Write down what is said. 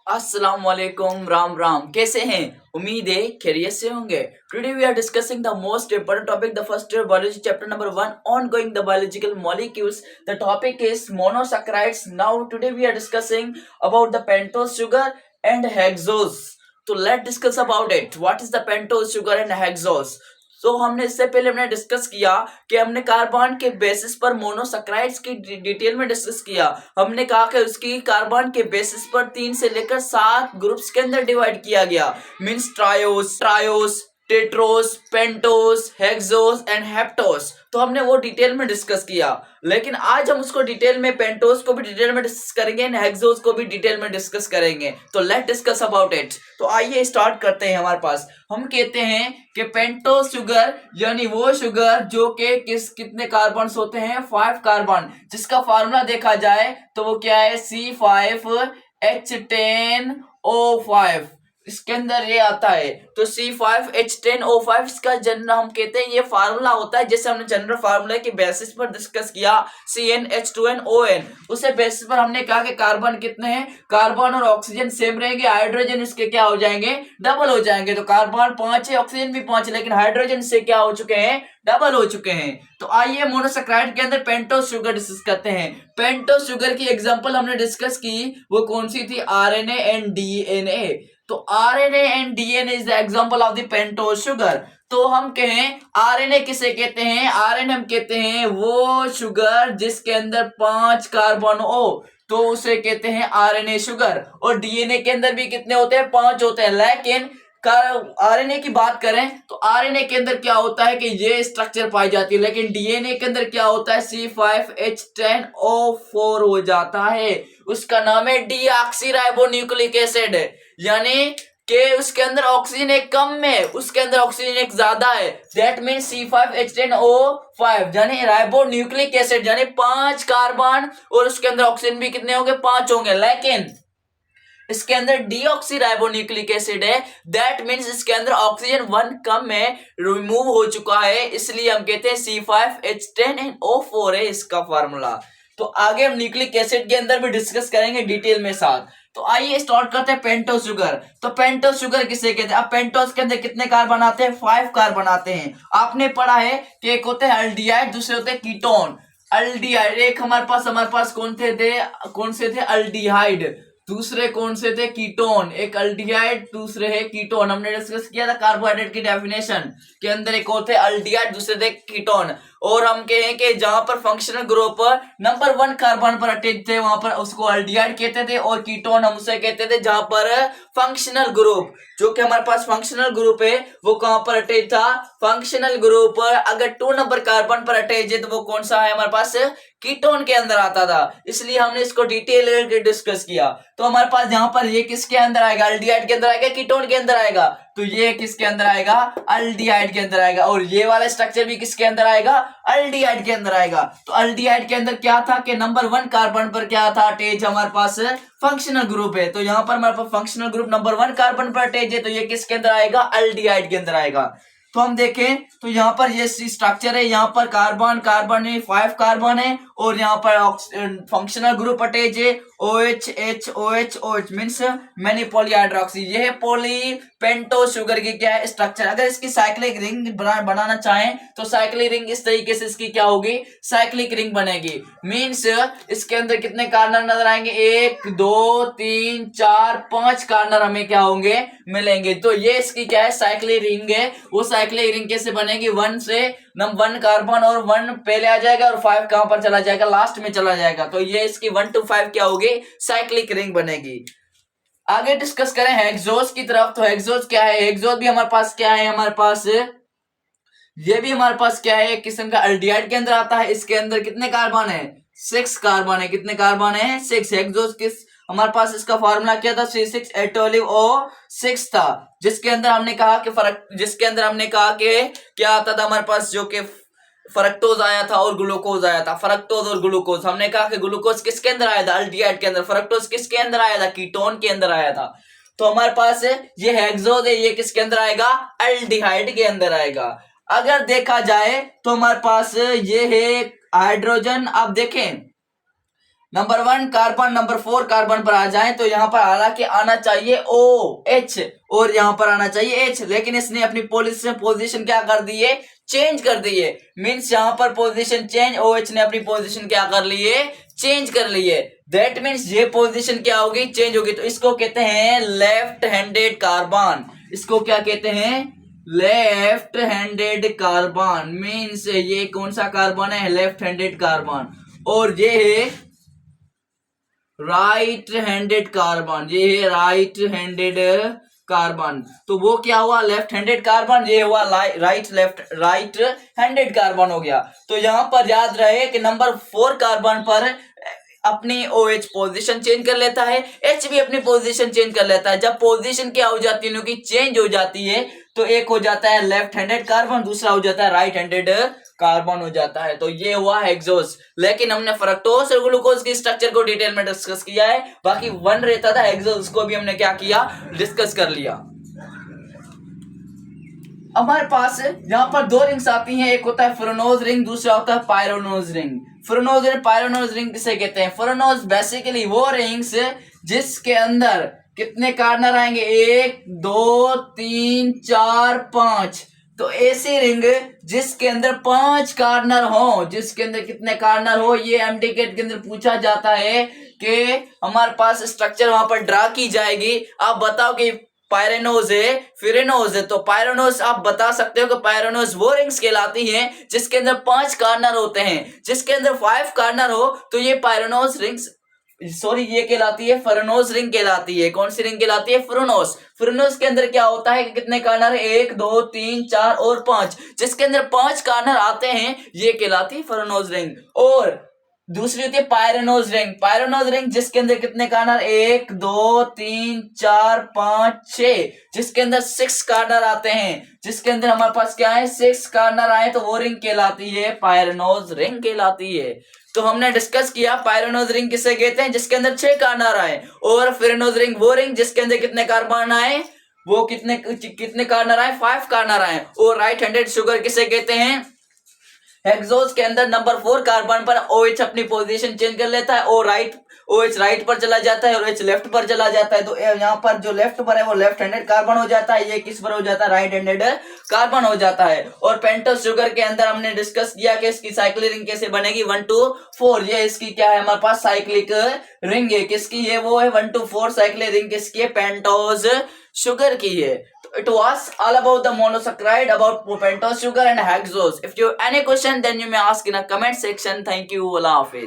अस्सलाम वालेकुम, राम राम। कैसे हैं? उम्मीद है खैरियत से होंगे। Today we are discussing the most important topic, the first year biology chapter number 1, ongoing the biological molecules. The topic is monosaccharides. Now today we are discussing about the pentose sugar and hexose. So let's discuss about it. What is the pentose sugar and hexose? तो हमने इससे पहले हमने discuss किया कि हमने carbon के basis पर मोनोसैकराइड्स की डिटेल में डिस्कस किया। हमने कहा कि उसकी कार्बन के बेसिस पर 3 से लेकर 7 ग्रुप्स के अंदर डिवाइड किया गया। Means trioses, tetroses, pentoses, hexoses and heptoses. तो हमने वो डिटेल में डिस्कस किया, लेकिन आज हम उसको डिटेल में, पेंटोस को भी डिटेल में डिस्कस करेंगे एंड हेक्सोस को भी डिटेल में डिस्कस करेंगे। तो लेट डिस्कस अबाउट इट। तो आइए स्टार्ट करते हैं। हमारे पास हम कहते हैं कि पेंटोस शुगर यानी वो शुगर जो कि कितने कार्बन होते हैं, 5 कार्बन, जिसका फार्मूला देखा जाए तो वो क्या है, C5H10O5। इसके अंदर ये आता है। तो C5H10O5 इसका जनरल हम कहते हैं, ये फार्मूला होता है जैसे हमने जनरल फार्मूला के बेसिस पर डिस्कस किया, CnH2nOn। उसे बेसिस पर हमने कहा कि कार्बन कितने हैं, कार्बन और ऑक्सीजन सेम रहेंगे, हाइड्रोजन इसके क्या हो जाएंगे, डबल हो जाएंगे। तो कार्बन 5 है, ऑक्सीजन भी 5 है, लेकिन हाइड्रोजन से क्या हो चुके हैं, डबल हो चुके हैं। तो आइए मोनोसैकराइड के अंदर पेंटोस शुगर डिस्कस करते हैं। पेंटोस शुगर की एग्जांपल हमने डिस्कस की, वो कौन सी थी, आरएनए एंड डीएनए। तो RNA and DNA is the example of the pentose sugar. तो हम कहें आरएनए किसे कहते हैं, आरएनए हम कहते हैं वो शुगर जिसके अंदर 5 कार्बन हो, तो उसे कहते हैं आरएनए शुगर। और डीएनए के अंदर भी कितने होते हैं, 5 होते हैं। लेकिन आरएनए की बात करें तो आरएनए के अंदर क्या होता है कि ये स्ट्रक्चर पाई जाती है, लेकिन डीएनए के अंदर क्या होता है, C5H10O4 हो जाता है। उसका नाम है डीऑक्सीराइबोन्यूक्लिक एसिड, यानी कि उसके अंदर ऑक्सीजन एक कम है, उसके अंदर ऑक्सीजन एक ज्यादा है। दैट मीन C5H10O5 यानी राइबोन्यूक्लिक एसिड, यानी 5 कार्बन और उसके अंदर ऑक्सीजन भी कितने होंगे, 5 होंगे। लेकिन इसके अंदर डीऑक्सीराइबोन्यूक्लिक एसिड है, दैट मींस इसके अंदर ऑक्सीजन 1 कम है, रिमूव हो चुका है, इसलिए हम कहते हैं C5H10O4 है इसका फार्मूला। तो आगे हम न्यूक्लिक एसिड के अंदर भी डिस्कस करेंगे डिटेल में साथ। तो आइए स्टार्ट करते हैं पेंटोस शुगर। तो पेंटोस शुगर किसे कहते हैं? अब पेंटोस के अंदर कितने कार्बन आते हैं, 5 कार्बन आते हैं। आपने पढ़ा है कि एक होते हैं अल्डिहाइड, दूसरे होते हैं कीटोन। अल्डिहाइड एक हमारे पास कौन से थे अल्डिहाइड, दूसरे कौन से थे, कीटोन। एक अल्डिहाइड, दूसरे है कीटोन। हमने डिस्कस किया था कार्बोहाइड्रेट की डेफिनेशन के अंदर, एक और थे अल्डिहाइड, दूसरे थे कीटोन। और हम कहें कि जहां पर फंक्शनल ग्रुप नंबर 1 कार्बन पर अटैच थे वहां पर उसको अल्डिहाइड कहते थे, और कीटोन हम उसे कहते थे जहां पर फंक्शनल ग्रुप, जो कि हमारे पास फंक्शनल ग्रुप है, वो कहां पर अटैच था, फंक्शनल ग्रुप अगर 2 नंबर कार्बन पर अटैच है तो वो कौन सा है हमारे पास, कीटोन के अंदर आता था। इसलिए हमने इसको डिटेल करके डिस्कस किया। तो हमारे पास यहाँ पर ये किसके अंदर आएगा, अल्डिहाइड के अंदर आएगा, कीटोन के अंदर आएगा। तो ये किसके अंदर आएगा, अल्डिहाइड के अंदर आएगा। और ये वाला स्ट्रक्चर भी किसके अंदर आएगा, अल्डिहाइड के अंदर आएगा। तो अल्डिहाइड के अंदर क्या था कि नंबर 1 कार्बन पर क्या था अटैच, हमारे पास फंक्शनल ग्रुप है। तो यहाँ पर हमारे पास फंक्शनल ग्रुप नंबर 1 कार्बन पर अटैच है, तो ये किसके अंदर आएगा, अल्डिहाइड के अंदर आएगा। तो हम देखें तो यहाँ पर ये स्ट्रक्चर है, यहाँ पर कार्बन है, 5 कार्बन है, और यहाँ पर फंक्शनल ग्रुप अटैच है, OH मींस मैनी पॉलीहाइड्रोक्सी। ये है पॉली पेंटोस शुगर की क्या है, स्ट्रक्चर। अगर इसकी साइक्लिक रिंग बनाना चाहें तो साइक्लिक रिंग इस तरीके से इसकी क्या होगी, साइक्लिक रिंग बनेगी। मींस इसके अंदर कितने कार्नर नजर आएंगे, 1 2 3 4 5 कार्नर हमें क्या होंगे, मिलेंगे। तो ये इसकी क्या है, साइक्लिक रिंग है। वो साइक्लिक रिंग कैसे बनेगी, 1 से नंबर 1 कार्बन और 1 पहले आ जाएगा और 5 कहां पर चला जाएगा, लास्ट में चला जाएगा। तो ये इसकी 1 to 5 क्या होगी, साइक्लिक रिंग बनेगी। आगे डिस्कस करें हेक्सोस की तरफ। तो हेक्सोस क्या है, हेक्सोस भी हमारे पास क्या है, हमारे पास ये भी हमारे पास क्या है, एक किस्म का अल्डिहाइड के अंदर आता है। इसके अंदर कितने कार्बन है, 6 कार्बन है। कितने कार्बन है, 6। हेक्सोस किस हमारे पास इसका फार्मूला क्या था, C6H12O6 था, जिसके अंदर हमने कहा कि क्या आता था हमारे पास, जो कि फ्रक्टोज आया था और ग्लूकोज आया था। फ्रक्टोज और ग्लूकोज, हमने कहा कि ग्लूकोज किसके अंदर आया था, अल्डिहाइड के अंदर। फ्रक्टोज किसके अंदर आया था, कीटोन के अंदर आया था। तो हमारे पास ये हेक्सोज है, ये किसके अंदर आएगा, अल्डिहाइड के अंदर आएगा। अगर देखा जाए तो हमारे पास ये है हाइड्रोजन। आप देखें नंबर 1 कार्बन, नंबर 4 कार्बन पर आ जाए तो यहाँ पर हालांकि आना चाहिए OH और यहाँ पर आना चाहिए H, लेकिन इसने अपनी पोजीशन क्या कर दी है, चेंज कर दी है। मीन्स यहाँ पर पोजीशन चेंज, OH ने अपनी पोजीशन क्या कर ली है, चेंज कर ली है। दैट मीन्स ये पोजीशन क्या होगी, चेंज होगी। तो इसको कहते हैं लेफ्ट हैंडेड कार्बन। इसको क्या कहते हैं, लेफ्ट हैंडेड कार्बन। मीन्स ये कौन सा कार्बन है, लेफ्ट हैंडेड कार्बन। और ये है राइट हैंडेड कार्बन, ये है राइट हैंडेड कार्बन। तो वो क्या हुआ, लेफ्ट हैंडेड कार्बन, ये हुआ राइट हैंडेड कार्बन हो गया। तो यहां पर याद रहे कि नंबर 4 कार्बन पर अपनी OH पोजीशन चेंज कर लेता है, H भी अपनी पोजीशन चेंज कर लेता है। जब पोजीशन क्या हो जाती है, उनकी चेंज हो जाती है, तो एक हो जाता है लेफ्ट हैंडेड कार्बन, दूसरा हो जाता है राइट हैंडेड कार्बन हो जाता है। तो ये हुआ हेक्सोस। लेकिन हमने फ्रक्टोज और ग्लूकोज की स्ट्रक्चर को डिटेल में डिस्कस किया है। बाकी 1 रहता था हेक्सोस, को भी हमने क्या किया, डिस्कस कर लिया। हमारे पास यहाँ पर 2 रिंग्स आती हैं, एक होता है फ्रेनोज रिंग, दूसरा होता है पायरोनोज रिंग। फ्रेनोज और पायरोनोज रिंग किसे कहते हैं, फ्रेनोज बेसिकली वो रिंग्स जिसके अंदर कितने कार्नर आएंगे, 1 2 3 4 5। तो ऐसी रिंग जिसके अंदर 5 कार्नर हो, जिसके अंदर कितने कार्नर हो, ये एमटीकेट के अंदर पूछा जाता है कि हमारे पास स्ट्रक्चर वहां पर ड्रा की जाएगी। आप बताओ कि पायरेनोज है, फिरेनोज है। तो पायरेनोज आप बता सकते हो कि पायरेनोज वो रिंग्स कहलाती हैं जिसके अंदर 5 कार्नर होते हैं। जिसके अंदर 5 कार्नर हो तो ये पायरेनोज रिंग्स, सॉरी, ये कहलाती है फेरेनोज रिंग कहलाती है। कौन सी रिंग कहलाती है, फेरेनोज। फेरेनोज के अंदर क्या होता है कि कितने कार्नर है, 1 2 3 4 और 5। जिसके अंदर 5 कार्नर आते हैं ये कहलाती है फेरेनोज रिंग। और दूसरी होती है पायरेनोज रिंग। पायरेनोज रिंग जिसके अंदर कितने कार्नर, 1 2 3 4 5 6। जिसके अंदर 6 कार्नर आते हैं, जिसके अंदर हमारे पास क्या है, 6 कार्नर आए तो वो रिंग कहलाती है पायरेनोज रिंग कहलाती है। तो हमने डिस्कस किया पायरेनोज रिंग किसे कहते हैं, जिसके अंदर 6 कार्नर आए। और फेरेनोज रिंग वो रिंग जिसके अंदर कितने कार्बन आए, वो कितने कार्नर आए, 5 कार्नर आए। और राइट हैंडेड शुगर किसे कहते हैं, हेक्सोस के अंदर नंबर 4 कार्बन पर OH अपनी पोजीशन चेंज कर लेता है और OH राइट पर चला जाता है और H लेफ्ट पर चला जाता है। तो यहाँ पर जो लेफ्ट पर है वो लेफ्ट हैंडेड कार्बन हो जाता है, ये किस पर हो जाता है, राइट हैंडेड कार्बन हो जाता है। और पेंटोस शुगर के अंदर हमने डिस्कस किया कि इसकी साइक्लिक रिंग कैसे बनेगी, 1 2 4। ये इसकी क्या है, हमारे पास साइक्लिक रिंग है। किसकी है, वो है 1 2 4 साइक्लिक रिंग किसकी है, पेंटोस शुगर की है। It was all about the monosaccharide, about pentose sugar and hexose. If you have any question, then you may ask in a comment section. Thank you. Allah Hafiz.